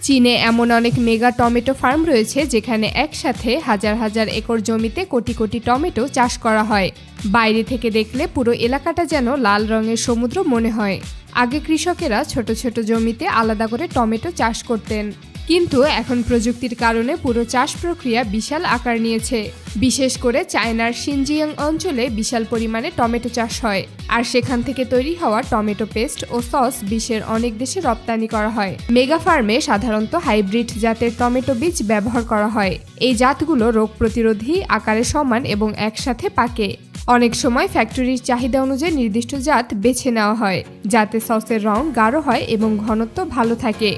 চীনে এমন অনেক মেগা টমেটো ফার্ম রয়েছে যেখানে একসাথে হাজার হাজার একর জমিতে কোটি কোটি টমেটো চাষ করা হয়। বাইরে থেকে দেখলে পুরো এলাকাটা যেন লাল রঙের সমুদ্র মনে হয়। আগে কৃষকেরা ছোট ছোট জমিতে আলাদা করে টমেটো চাষ করতেন, কিন্তু এখন প্রযুক্তির কারণে পুরো চাষ প্রক্রিয়া বিশাল আকার নিয়েছে। বিশেষ করে চায়নার শিনজিয়াং অঞ্চলে বিশাল পরিমাণে টমেটো চাষ হয়, আর সেখান থেকে তৈরি হওয়া টমেটো পেস্ট ও সস বিশ্বের অনেক দেশে রপ্তানি করা হয়। মেগা ফার্মে সাধারণত হাইব্রিড জাতের টমেটো বীজ ব্যবহার করা হয়। এই জাতগুলো রোগ প্রতিরোধী, আকারে সমান এবং একসাথে পাকে। অনেক সময় ফ্যাক্টরির চাহিদা অনুযায়ী নির্দিষ্ট জাত বেছে নেওয়া হয়, যাতে সসের রং গাঢ় হয় এবং ঘনত্ব ভালো থাকে।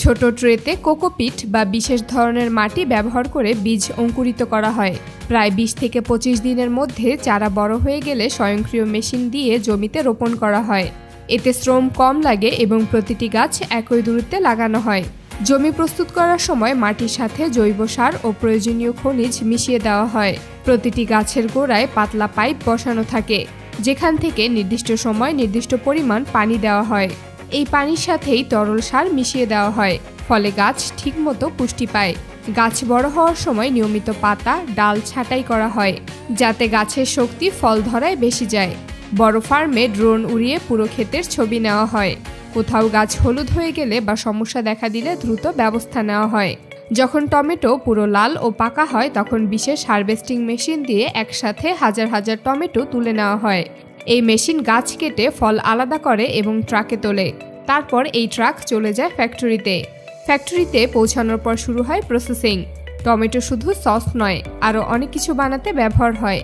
ছোট ট্রেতে কোকোপিট বা বিশেষ ধরনের মাটি ব্যবহার করে বীজ অঙ্কুরিত করা হয়। প্রায় 20 থেকে 25 দিনের মধ্যে চারা বড় হয়ে গেলে স্বয়ংক্রিয় মেশিন দিয়ে জমিতে রোপণ করা হয়। এতে শ্রম কম লাগে এবং প্রতিটি গাছ একই দূরত্বে লাগানো হয়। জমি প্রস্তুত করার সময় মাটির সাথে জৈব সার ও প্রয়োজনীয় খনিজ মিশিয়ে দেওয়া হয়। প্রতিটি গাছের গোড়ায় পাতলা পাইপ বসানো থাকে, যেখান থেকে নির্দিষ্ট সময় নির্দিষ্ট পরিমাণ পানি দেওয়া হয়। এই পানির সাথেই তরল সার মিশিয়ে দেওয়া হয়, ফলে গাছ ঠিকমতো পুষ্টি পায়। গাছ বড় হওয়ার সময় নিয়মিত পাতা, ডাল ছাঁটাই করা হয়, যাতে গাছের শক্তি ফল ধরায় বেশি যায়। বড় ফার্মে ড্রোন উড়িয়ে পুরো ক্ষেতের ছবি নেওয়া হয়। কোথাও গাছ হলুদ হয়ে গেলে বা সমস্যা দেখা দিলে দ্রুত ব্যবস্থা নেওয়া হয়। যখন টমেটো পুরো লাল ও পাকা হয়, তখন বিশেষ হারভেস্টিং মেশিন দিয়ে একসাথে হাজার হাজার টমেটো তুলে নেওয়া হয়। এই মেশিন গাছ কেটে ফল আলাদা করে এবং ট্রাকে তোলে। তারপর এই ট্রাক চলে যায় ফ্যাক্টরিতে। ফ্যাক্টরিতে পৌঁছানোর পর শুরু হয় প্রসেসিং। টমেটো শুধু সস নয়, আরও অনেক কিছু বানাতে ব্যবহার হয়,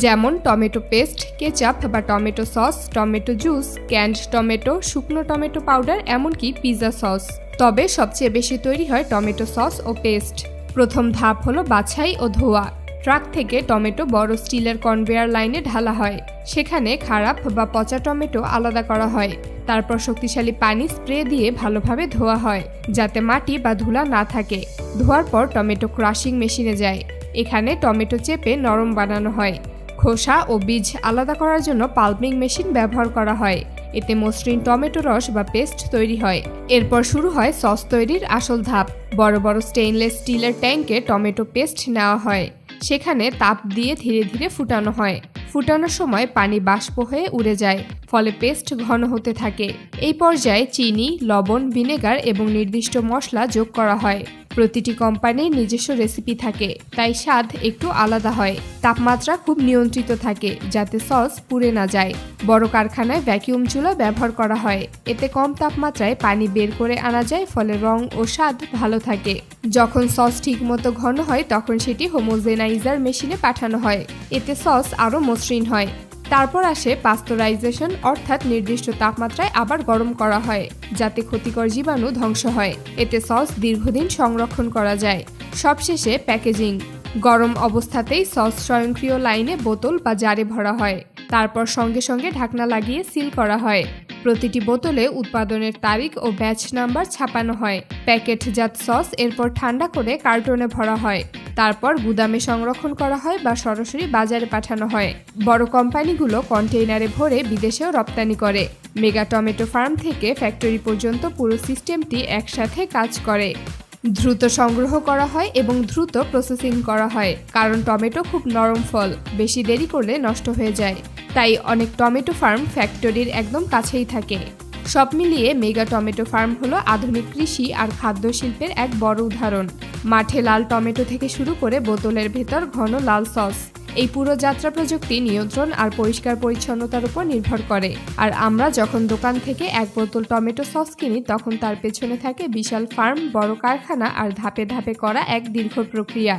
যেমন টমেটো পেস্ট, কেচাপ বা tomato sauce, tomato juice, ক্যান্ড tomato, শুকনো টমেটো পাউডার, এমনকি পিৎজা সস। তবে সবচেয়ে বেশি তৈরি হয় টমেটো সস ও পেস্ট। প্রথম ধাপ হলো বাছাই ও ধোয়া। ট্রাক থেকে টমেটো বড় স্টিলের কনভেয়ার লাইনে ঢালা হয়। সেখানে খারাপ বা পচা টমেটো আলাদা করা হয়। তারপর শক্তিশালী পানি স্প্রে দিয়ে ভালোভাবে ধোয়া হয়, যাতে মাটি বা ধুলা না থাকে। ধোয়ার পর টমেটো ক্রাশিং মেশিনে যায়। এখানে টমেটো চেপে নরম বানানো হয়। খোসা ও বীজ আলাদা করার জন্য পাল্পিং মেশিন ব্যবহার করা হয়। এতে মসৃণ টমেটো রস বা পেস্ট তৈরি হয়। এরপর শুরু হয় সস তৈরির আসল ধাপ। বড় বড় স্টেইনলেস স্টিলের ট্যাঙ্কে টমেটো পেস্ট নেওয়া হয়। সেখানে তাপ দিয়ে ধীরে ধীরে ফুটানো হয়। ফুটানোর সময় পানি বাষ্প হয়ে উড়ে যায়, ফলে পেস্ট ঘন হতে থাকে। এই পর্যায়ে চিনি, লবণ, ভিনেগার এবং নির্দিষ্ট মশলা যোগ করা হয়। প্রতিটি কোম্পানির নিজস্ব রেসিপি থাকে, তাই স্বাদ একটু আলাদা হয়। তাপমাত্রা খুব নিয়ন্ত্রিত থাকে, যাতে সস পুড়ে না যায়। বড় কারখানায় ভ্যাকুয়াম চুলা ব্যবহার করা হয়। এতে কম তাপমাত্রায় পানি বের করে আনা যায়, ফলে রং ও স্বাদ ভালো থাকে। যখন সস ঠিকমতো ঘন হয়, তখন সেটি হোমোজেনাইজার মেশিনে পাঠানো হয়। এতে সস আরও মসৃণ হয়। তারপর আসে পাস্তুরাইজেশন, অর্থাৎ নির্দিষ্ট তাপমাত্রায় আবার গরম করা হয়, যাতে ক্ষতিকর জীবাণু ধ্বংস হয়। এতে সস দীর্ঘদিন সংরক্ষণ করা যায়। সবশেষে প্যাকেজিং। গরম অবস্থাতেই সস স্বয়ংক্রিয় লাইনে বোতল বা জারে ভরা হয়। তারপর সঙ্গে সঙ্গে ঢাকনা লাগিয়ে সিল করা হয়। প্রতিটি বোতলে উৎপাদনের তারিখ ও ব্যাচ নাম্বার ছাপানো হয়। প্যাকেটজাত সস এরপর ঠান্ডা করে কার্টনে ভরা হয়। তারপর গুদামে সংরক্ষণ করা হয় বা সরাসরি বাজারে পাঠানো হয়। বড় কোম্পানিগুলো কন্টেইনারে ভরে বিদেশেও রপ্তানি করে। মেগা টমেটো ফার্ম থেকে ফ্যাক্টরি পর্যন্ত পুরো সিস্টেমটি একসাথে কাজ করে। দ্রুত সংগ্রহ করা হয় এবং দ্রুত প্রসেসিং করা হয়, কারণ টমেটো খুব নরম ফল, বেশি দেরি করলে নষ্ট হয়ে যায়। তাই অনেক টমেটো ফার্ম ফ্যাক্টরির একদম কাছেই থাকে। সব মিলিয়ে মেগা টমেটো ফার্ম হলো আধুনিক কৃষি আর খাদ্য শিল্পের এক বড় উদাহরণ। মাঠে লাল টমেটো থেকে শুরু করে বোতলের ভেতর ঘন লাল সস, এই পুরো যাত্রা প্রযুক্তি, নিয়ন্ত্রণ আর পরিষ্কার পরিচ্ছন্নতার উপর নির্ভর করে। আর আমরা যখন দোকান থেকে এক বোতল টমেটো সস কিনি, তখন তার পেছনে থাকে বিশাল ফার্ম, বড় কারখানা আর ধাপে ধাপে করা এক দীর্ঘ প্রক্রিয়া।